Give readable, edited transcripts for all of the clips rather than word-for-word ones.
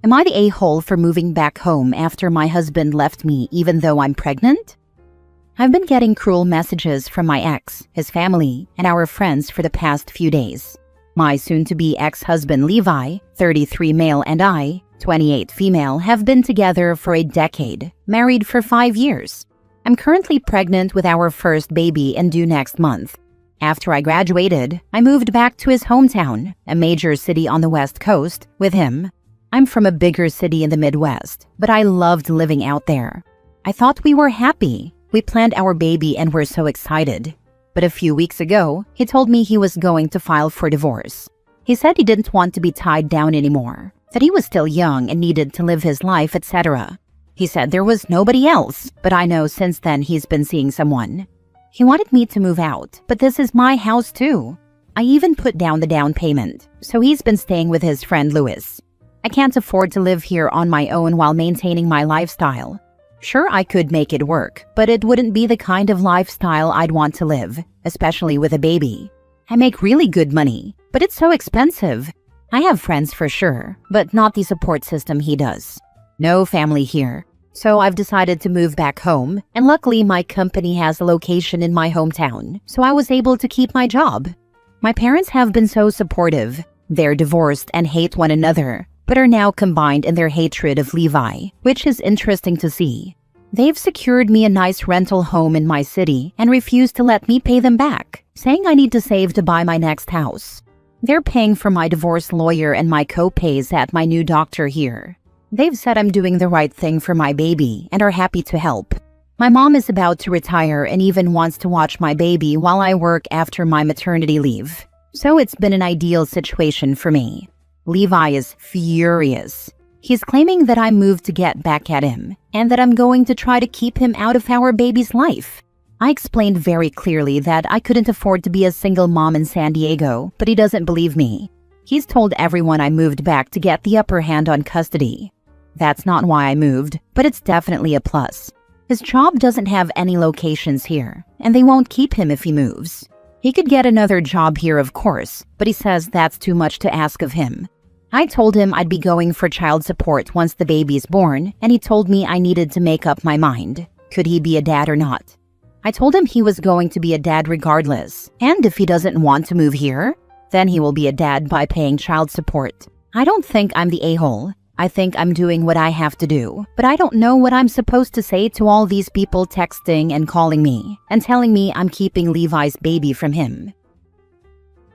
Am I the a-hole for moving back home after my husband left me even though I'm pregnant? I've been getting cruel messages from my ex, his family, and our friends for the past few days. My soon-to-be ex-husband Levi, 33 male, and I, 28 female, have been together for a decade, married for 5 years. I'm currently pregnant with our first baby and due next month. After I graduated, I moved back to his hometown, a major city on the West Coast, with him. I'm from a bigger city in the Midwest, but I loved living out there. I thought we were happy. We planned our baby and were so excited. But a few weeks ago, he told me he was going to file for divorce. He said he didn't want to be tied down anymore, that he was still young and needed to live his life, etc. He said there was nobody else, but I know since then he's been seeing someone. He wanted me to move out, but this is my house too. I even put down the down payment, so he's been staying with his friend Louis. I can't afford to live here on my own while maintaining my lifestyle. Sure, I could make it work, but it wouldn't be the kind of lifestyle I'd want to live, especially with a baby. I make really good money, but it's so expensive. I have friends for sure, but not the support system he does. No family here. So I've decided to move back home, and luckily my company has a location in my hometown, so I was able to keep my job. My parents have been so supportive. They're divorced and hate one another, but are now combined in their hatred of Levi, which is interesting to see. They've secured me a nice rental home in my city and refuse to let me pay them back, saying I need to save to buy my next house. They're paying for my divorce lawyer and my co-pays at my new doctor here. They've said I'm doing the right thing for my baby and are happy to help. My mom is about to retire and even wants to watch my baby while I work after my maternity leave. So it's been an ideal situation for me. Levi is furious. He's claiming that I moved to get back at him and that I'm going to try to keep him out of our baby's life. I explained very clearly that I couldn't afford to be a single mom in San Diego, but he doesn't believe me. He's told everyone I moved back to get the upper hand on custody. That's not why I moved, but it's definitely a plus. His job doesn't have any locations here, and they won't keep him if he moves. He could get another job here, of course, but he says that's too much to ask of him. I told him I'd be going for child support once the baby's born, and he told me I needed to make up my mind. Could he be a dad or not? I told him he was going to be a dad regardless, and if he doesn't want to move here, then he will be a dad by paying child support. I don't think I'm the a-hole. I think I'm doing what I have to do, but I don't know what I'm supposed to say to all these people texting and calling me and telling me I'm keeping Levi's baby from him.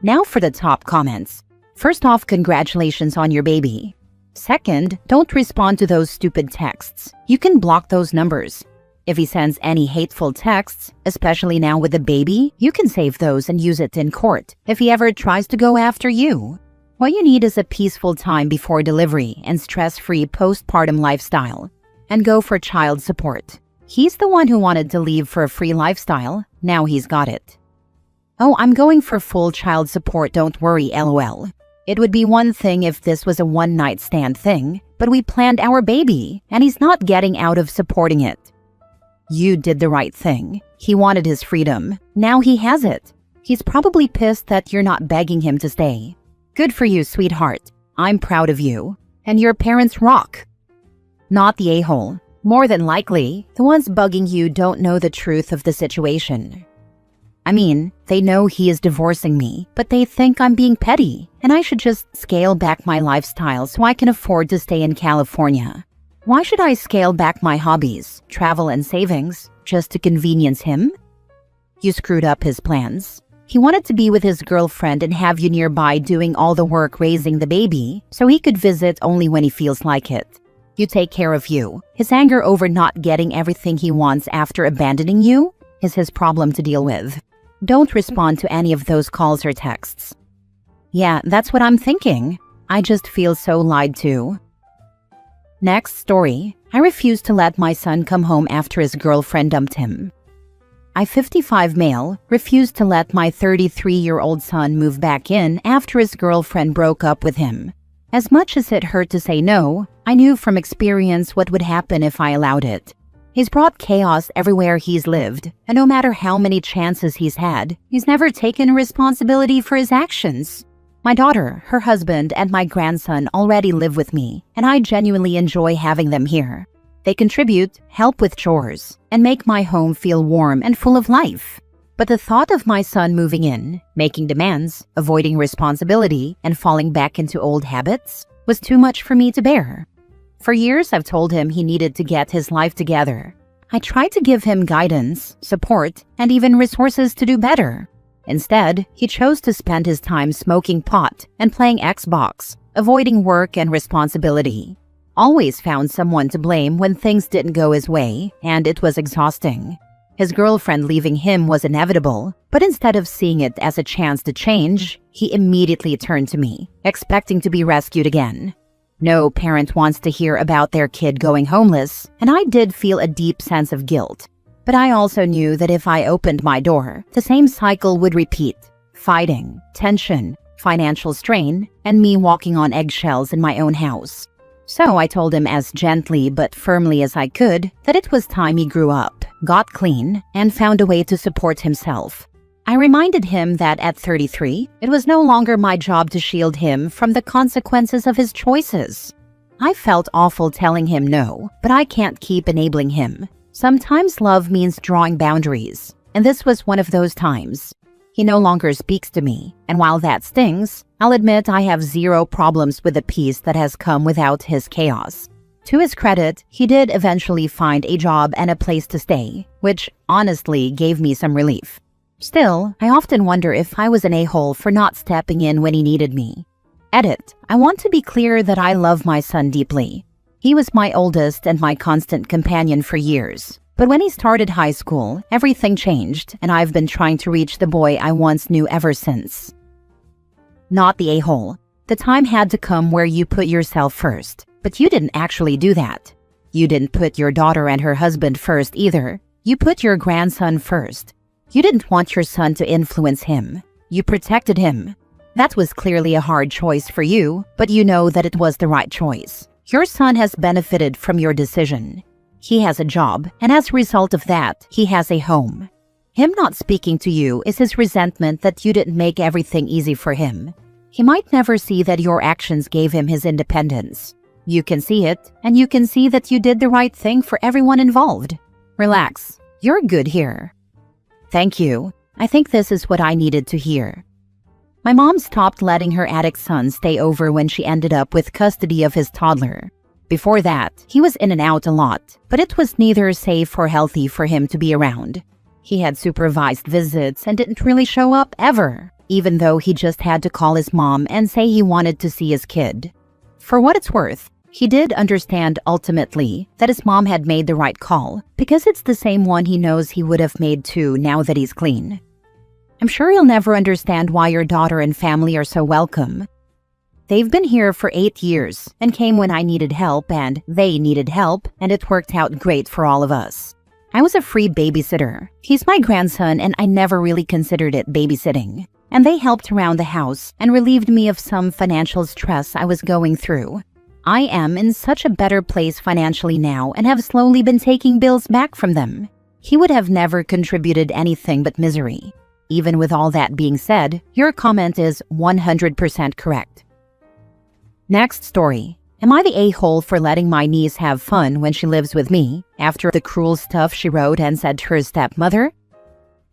Now for the top comments. First off, congratulations on your baby. Second, don't respond to those stupid texts. You can block those numbers. If he sends any hateful texts, especially now with the baby, you can save those and use it in court if he ever tries to go after you. What you need is a peaceful time before delivery and stress-free postpartum lifestyle. And go for child support. He's the one who wanted to leave for a free lifestyle. Now he's got it. Oh, I'm going for full child support, don't worry, LOL. It would be one thing if this was a one-night stand thing, but we planned our baby, and he's not getting out of supporting it. You did the right thing. He wanted his freedom. Now he has it. He's probably pissed that you're not begging him to stay. Good for you, sweetheart. I'm proud of you. And your parents rock. Not the a-hole. More than likely, the ones bugging you don't know the truth of the situation. I mean, they know he is divorcing me, but they think I'm being petty, and I should just scale back my lifestyle so I can afford to stay in California. Why should I scale back my hobbies, travel and savings, just to convenience him? You screwed up his plans. He wanted to be with his girlfriend and have you nearby doing all the work raising the baby, so he could visit only when he feels like it. You take care of you. His anger over not getting everything he wants after abandoning you is his problem to deal with. Don't respond to any of those calls or texts. Yeah, that's what I'm thinking. I just feel so lied to. Next story. I refuse to let my son come home after his girlfriend dumped him. I, 55 male, refused to let my 33-year-old son move back in after his girlfriend broke up with him. As much as it hurt to say no, I knew from experience what would happen if I allowed it. He's brought chaos everywhere he's lived, and no matter how many chances he's had, he's never taken responsibility for his actions. My daughter, her husband, and my grandson already live with me, and I genuinely enjoy having them here. They contribute, help with chores, and make my home feel warm and full of life. But the thought of my son moving in, making demands, avoiding responsibility, and falling back into old habits was too much for me to bear. For years, I've told him he needed to get his life together. I tried to give him guidance, support, and even resources to do better. Instead, he chose to spend his time smoking pot and playing Xbox, avoiding work and responsibility. Always found someone to blame when things didn't go his way, and it was exhausting. His girlfriend leaving him was inevitable, but instead of seeing it as a chance to change, he immediately turned to me, expecting to be rescued again. No parent wants to hear about their kid going homeless, and I did feel a deep sense of guilt. But I also knew that if I opened my door, the same cycle would repeat: fighting, tension, financial strain, and me walking on eggshells in my own house. So I told him as gently but firmly as I could that it was time he grew up, got clean, and found a way to support himself. I reminded him that at 33, it was no longer my job to shield him from the consequences of his choices. I felt awful telling him no, but I can't keep enabling him. Sometimes love means drawing boundaries, and this was one of those times. He no longer speaks to me, and while that stings, I'll admit I have zero problems with the peace that has come without his chaos. To his credit, he did eventually find a job and a place to stay, which honestly gave me some relief. Still, I often wonder if I was an a-hole for not stepping in when he needed me. Edit: I want to be clear that I love my son deeply. He was my oldest and my constant companion for years. But when he started high school, everything changed, and I've been trying to reach the boy I once knew ever since. Not the a-hole. The time had to come where you put yourself first, but you didn't actually do that. You didn't put your daughter and her husband first either. You put your grandson first. You didn't want your son to influence him. You protected him. That was clearly a hard choice for you, but you know that it was the right choice. Your son has benefited from your decision. He has a job, and as a result of that, he has a home. Him not speaking to you is his resentment that you didn't make everything easy for him. He might never see that your actions gave him his independence. You can see it, and you can see that you did the right thing for everyone involved. Relax. You're good here. Thank you. I think this is what I needed to hear. My mom stopped letting her addict son stay over when she ended up with custody of his toddler. Before that, he was in and out a lot, but it was neither safe or healthy for him to be around. He had supervised visits and didn't really show up ever, even though he just had to call his mom and say he wanted to see his kid. For what it's worth, he did understand ultimately that his mom had made the right call, because it's the same one he knows he would have made too now that he's clean. I'm sure you'll never understand why your daughter and family are so welcome. They've been here for 8 years and came when I needed help and they needed help, and it worked out great for all of us. I was a free babysitter. He's my grandson and I never really considered it babysitting. And they helped around the house and relieved me of some financial stress I was going through. I am in such a better place financially now and have slowly been taking bills back from them. He would have never contributed anything but misery. Even with all that being said, your comment is 100% correct. Next story. Am I the a-hole for letting my niece have fun when she lives with me after the cruel stuff she wrote and said to her stepmother?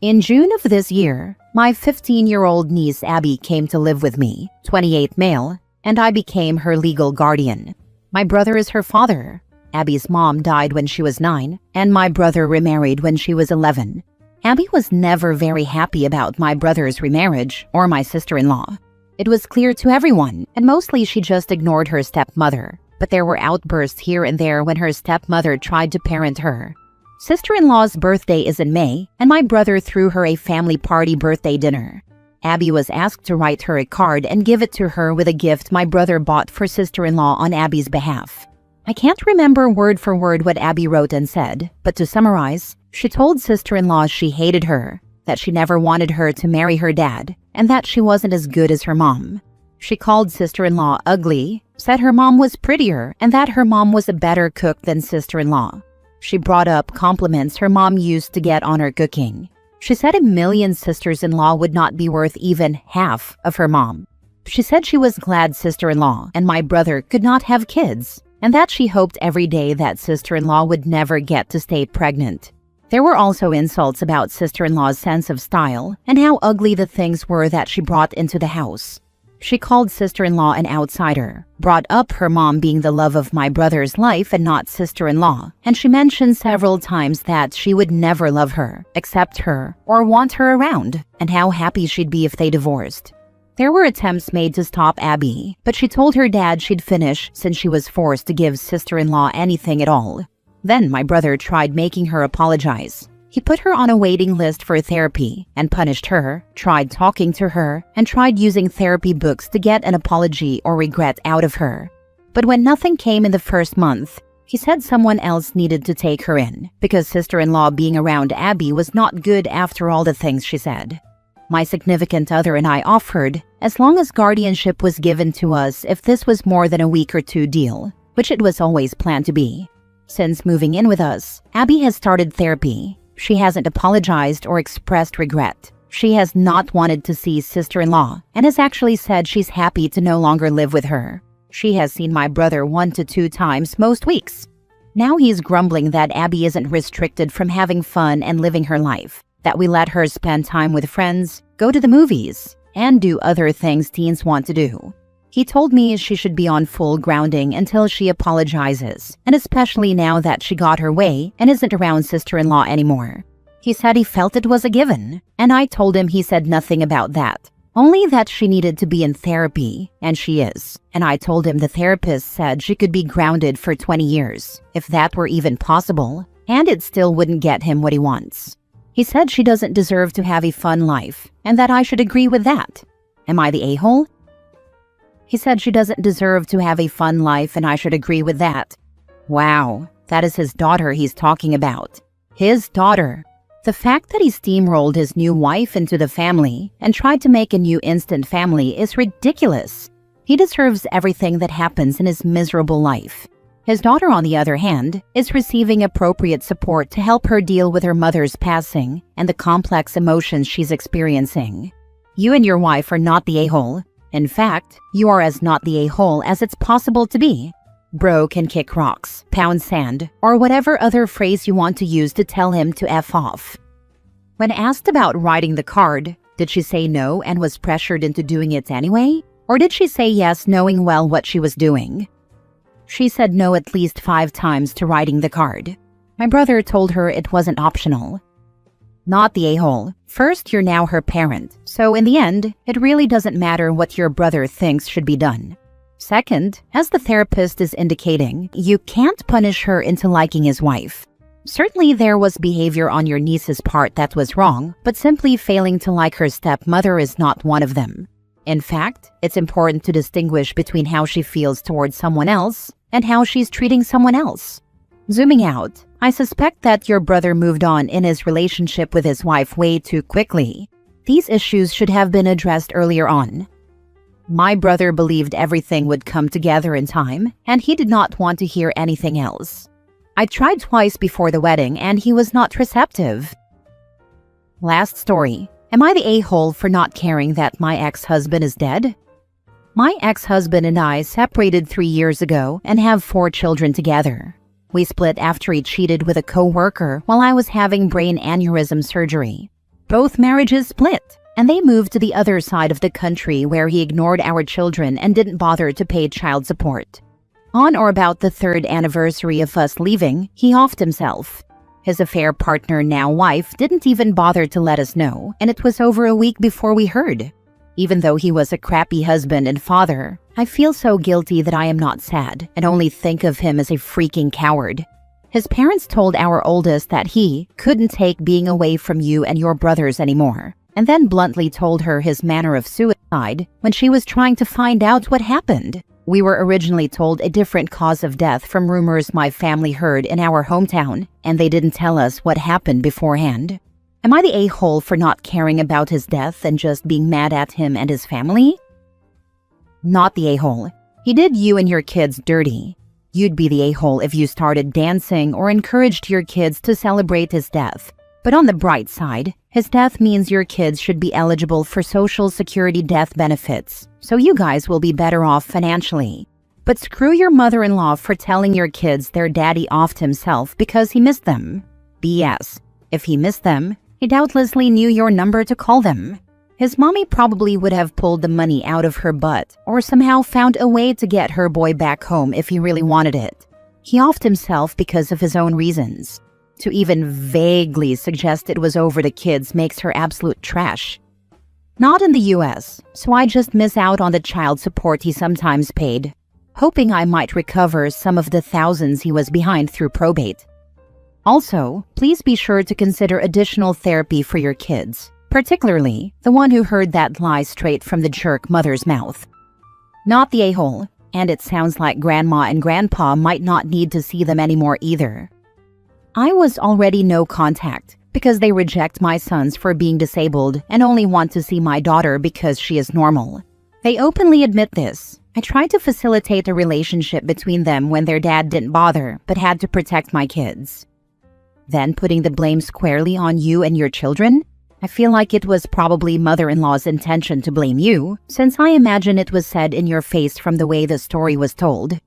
In June of this year, my 15-year-old niece Abby came to live with me, 28 male, and I became her legal guardian. My brother is her father. Abby's mom died when she was 9, and my brother remarried when she was 11. Abby was never very happy about my brother's remarriage or my sister-in-law. It was clear to everyone, and mostly she just ignored her stepmother. But there were outbursts here and there when her stepmother tried to parent her. Sister-in-law's birthday is in May, and my brother threw her a family party birthday dinner. Abby was asked to write her a card and give it to her with a gift my brother bought for sister-in-law on Abby's behalf. I can't remember word for word what Abby wrote and said, but to summarize, she told sister-in-law she hated her, that she never wanted her to marry her dad, and that she wasn't as good as her mom. She called sister-in-law ugly, said her mom was prettier, and that her mom was a better cook than sister-in-law. She brought up compliments her mom used to get on her cooking. She said a million sisters-in-law would not be worth even half of her mom. She said she was glad sister-in-law and my brother could not have kids, and that she hoped every day that sister-in-law would never get to stay pregnant. There were also insults about sister-in-law's sense of style and how ugly the things were that she brought into the house. She called sister-in-law an outsider, brought up her mom being the love of my brother's life and not sister-in-law, and she mentioned several times that she would never love her, accept her, or want her around, and how happy she'd be if they divorced. There were attempts made to stop Abby, but she told her dad she'd finish since she was forced to give sister-in-law anything at all. Then my brother tried making her apologize. He put her on a waiting list for therapy and punished her, tried talking to her, and tried using therapy books to get an apology or regret out of her. But when nothing came in the first month, he said someone else needed to take her in because sister-in-law being around Abby was not good after all the things she said. My significant other and I offered, as long as guardianship was given to us if this was more than a week or two deal, which it was always planned to be. Since moving in with us, Abby has started therapy. She hasn't apologized or expressed regret. She has not wanted to see sister-in-law and has actually said she's happy to no longer live with her. She has seen my brother 1 to 2 times most weeks. Now he's grumbling that Abby isn't restricted from having fun and living her life, that we let her spend time with friends, go to the movies, and do other things teens want to do. He told me she should be on full grounding until she apologizes, and especially now that she got her way and isn't around sister-in-law anymore. He said he felt it was a given, and I told him he said nothing about that, only that she needed to be in therapy, and she is. And I told him the therapist said she could be grounded for 20 years, if that were even possible, and it still wouldn't get him what he wants. He said she doesn't deserve to have a fun life, and that I should agree with that. Am I the a-hole? He said she doesn't deserve to have a fun life and I should agree with that. Wow, that is his daughter he's talking about. His daughter. The fact that he steamrolled his new wife into the family and tried to make a new instant family is ridiculous. He deserves everything that happens in his miserable life. His daughter, on the other hand, is receiving appropriate support to help her deal with her mother's passing and the complex emotions she's experiencing. You and your wife are not the a-hole. In fact, you are as not the a-hole as it's possible to be. Bro can kick rocks, pound sand, or whatever other phrase you want to use to tell him to F off. When asked about writing the card, did she say no and was pressured into doing it anyway? Or did she say yes knowing well what she was doing? She said no at least 5 times to writing the card. My brother told her it wasn't optional. Not the a-hole. First, you're now her parent, so in the end, it really doesn't matter what your brother thinks should be done. Second, as the therapist is indicating, you can't punish her into liking his wife. Certainly there was behavior on your niece's part that was wrong, but simply failing to like her stepmother is not one of them. In fact, it's important to distinguish between how she feels towards someone else and how she's treating someone else. Zooming out, I suspect that your brother moved on in his relationship with his wife way too quickly. These issues should have been addressed earlier on. My brother believed everything would come together in time, and he did not want to hear anything else. I tried twice before the wedding, and he was not receptive. Last story. Am I the a-hole for not caring that my ex-husband is dead? My ex-husband and I separated 3 years ago and have 4 children together. We split after he cheated with a co-worker while I was having brain aneurysm surgery. Both marriages split, and they moved to the other side of the country where he ignored our children and didn't bother to pay child support. On or about the 3rd anniversary of us leaving, he offed himself. His affair partner, now wife, didn't even bother to let us know, and it was over a week before we heard. Even though he was a crappy husband and father, I feel so guilty that I am not sad and only think of him as a freaking coward. His parents told our oldest that he couldn't take being away from you and your brothers anymore, and then bluntly told her his manner of suicide when she was trying to find out what happened. We were originally told a different cause of death from rumors my family heard in our hometown, and they didn't tell us what happened beforehand. Am I the a-hole for not caring about his death and just being mad at him and his family? Not the a-hole. He did you and your kids dirty. You'd be the a-hole if you started dancing or encouraged your kids to celebrate his death. But on the bright side, His death means your kids should be eligible for Social Security death benefits, so you guys will be better off financially. But screw your mother-in-law for telling your kids their daddy offed himself because he missed them. BS. If he missed them, he doubtlessly knew your number to call them. His mommy probably would have pulled the money out of her butt or somehow found a way to get her boy back home if he really wanted it. He offed himself because of his own reasons. To even vaguely suggest it was over the kids makes her absolute trash. Not in the US, so I just miss out on the child support he sometimes paid, hoping I might recover some of the thousands he was behind through probate. Also, please be sure to consider additional therapy for your kids, particularly the one who heard that lie straight from the jerk mother's mouth. Not the a-hole, and it sounds like grandma and grandpa might not need to see them anymore either. I was already no contact because they reject my sons for being disabled and only want to see my daughter because she is normal. They openly admit this. I tried to facilitate a relationship between them when their dad didn't bother but had to protect my kids. Then putting the blame squarely on you and your children? I feel like it was probably mother-in-law's intention to blame you, since I imagine it was said in your face from the way the story was told.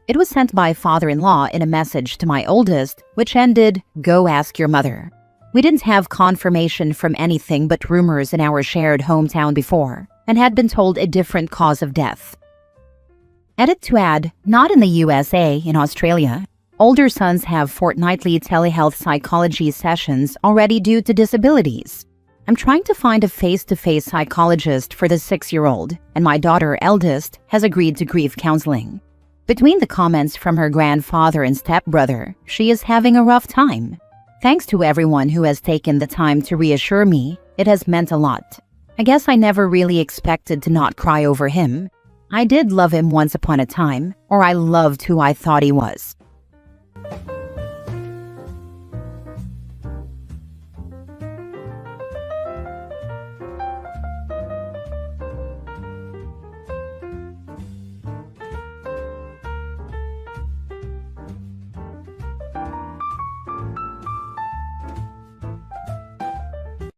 It was sent by father-in-law in a message to my oldest, which ended, "Go ask your mother." We didn't have confirmation from anything but rumors in our shared hometown before, and had been told a different cause of death. Edit to add, not in the USA, in Australia. Older sons have fortnightly telehealth psychology sessions already due to disabilities. I'm trying to find a face-to-face psychologist for the 6-year-old, and my daughter, eldest, has agreed to grief counseling. Between the comments from her grandfather and stepbrother, she is having a rough time. Thanks to everyone who has taken the time to reassure me, it has meant a lot. I guess I never really expected to not cry over him. I did love him once upon a time, or I loved who I thought he was.